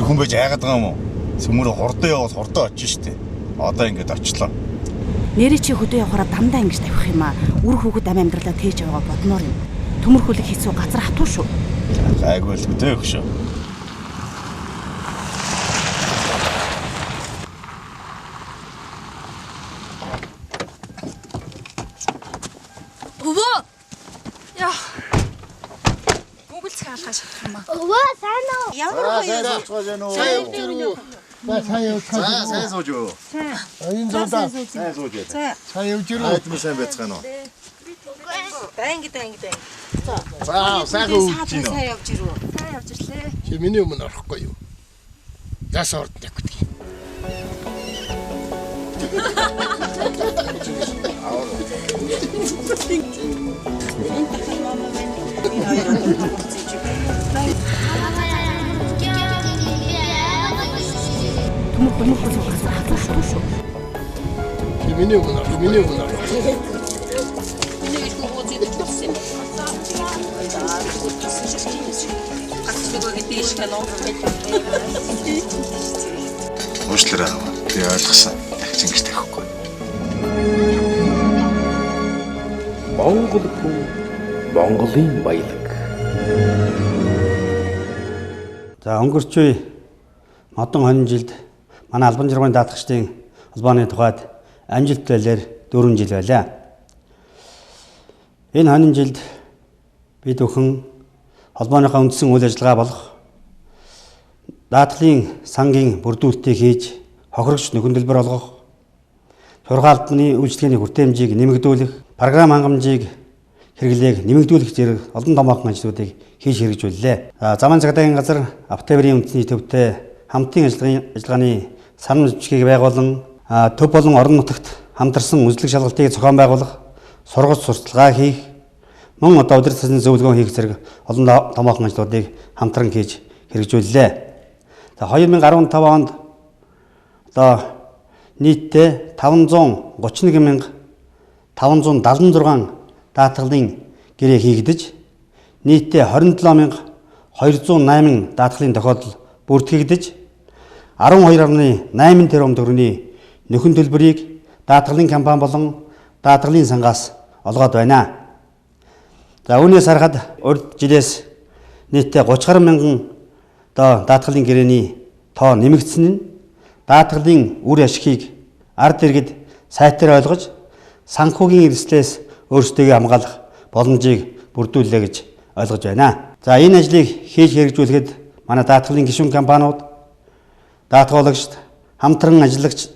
хүн байж айгаад байгаа юм уу? Цөмөрө хордоо яваад хордоо очиж штэ. Одоо ингэж очлоо. Нэрээ чи хөдөө явахаараа дандаа ингэж тавих юм аа. Үр хүүхэд ам амьдралаа тээж яваа бодноор юм. Төмөрхүүлэг хийцүү газар хатуу шүү. Айгүй л хөдөө өгш шүү. Өвөө! Яа. Гуглц хаалгаж чадах юм аа. Өвөө сайн уу? Ямар Сайн. Сайн сууж юу? Энэ зодаа. Сайн сууж яа. Сайн явж ирүү. Айдмаа сайн байцгаана уу? Данги. За сайн хөөж гинөө. Сайн явж ирүү. Сайн явж ирлээ. Чи миний өмнө орохгүй юу? Ясаа орд явах. Төмөрхүүлэг газар хатуу шүү. Чи миний өмнө. Уучлаарай. Би ойлгосон. Дахиж ингэж тавихгүй. Монгол хүн Монголын баялаг. За өнгөрч үе модон хонин жилд манай албан жарганы даатгачдын холбооны тухайд амжилт байлаар 4 жил байлаа. Энэ хонин жилд бид өхөн холбооныхаа үндсэн үйл ажиллагаа болох даатгалын сангийн бүрдүүлэлтийг хийж хохирогч нөхөн төлбөр олгох, сургаалтны үйлчлэгээний хүртээмжийг нэмэгдүүлэх, програм хангамжийг хэрэглээг нэмэгдүүлэх зэрэг олон томоохон ажлуудыг хийж хэрэгжүүллээ. Заман цагдаагийн газар Октябрийн үндэсний төвтэй хамтын ажиллагааны санамж бичгийг байгуулан төв болон орон нутагт хамтарсан үзлэг шалгалтыг зохион байгуулах, сургалт сурталчилгаа хийх, мөн одоо удирдах засгийн зөвлөгөө хийх зэрэг олон томоохон ажлуудыг хамтран хийж хэрэгжүүллээ. За 2015 онд одоо нийтдээ 531,576 даатгалын гэрээ хийгдэж нийтдээ 27,208 даатгалын тохиолдол бүртгэгдэж 12.8 тэрбум төгрөгийн нөхөн төлбөрийг даатгалын компани болон даатгалын сангаас олгоод байна. За үүнээс харахад урд жилээс нийтдээ 30 гаруй мянган одоо даатгалын гэрээний тоо нэмэгдсэн нь даатгалын үр ашгийг ард иргэд сайтар ойлгож санхүүгийн эрсдлээс өөрсдөө хамгаалах боломжийг бүрдүүллээ гэж ойлгож байна. За энэ ажлыг хийж хэрэгжүүлэхэд манай даатгалын гишүүн компаниуд, даатгуулагчид, хамтран ажиллагч,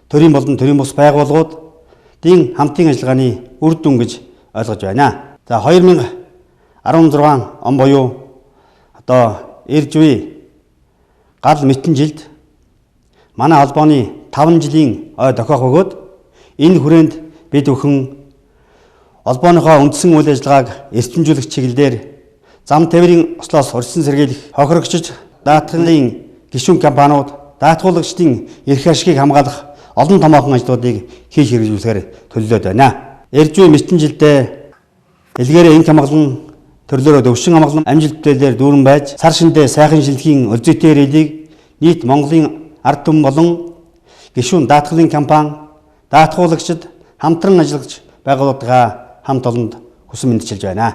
төрийн болон төрийн бус байгууллагуудын хамтын ажиллагааны үр дүн гэж ойлгож байна. За 2016 он буюу одоо ирж буй гал мэтэн жилд манай холбооны 5 жилийн ой дохиох өгөөд энэ хүрээнд бид өхөн холбооныхоо үндсэн үйл ажиллагааг эрчимжүүлэх чиглэлээр зам тээврийн ослоос урьдчилан сэргийлэх, хохирогчид, даатгалын гишүүн компаниуд, даатгуулагчдын эрх ашгийг хамгаалах олон томоохон ажлуудыг хийж хэрэгжүүлэхээр төлөвлөд байна. Ирж буй мэтэн жилдээ илгээрээ энх хамгаалан төрлөөрөө өвшин хамгаалан амжилт бүтээлээр дүүрэн байж сар шиндээ сайхан шилдэхийн өлзийтэй рэлийг нийт Монголын ард түмэн болон гишүүн даатгалын компани, даатгуулагчид, хамтран ажиллагч байгууллагатайгаа хамт олонд хүсэн мэдчилж байна.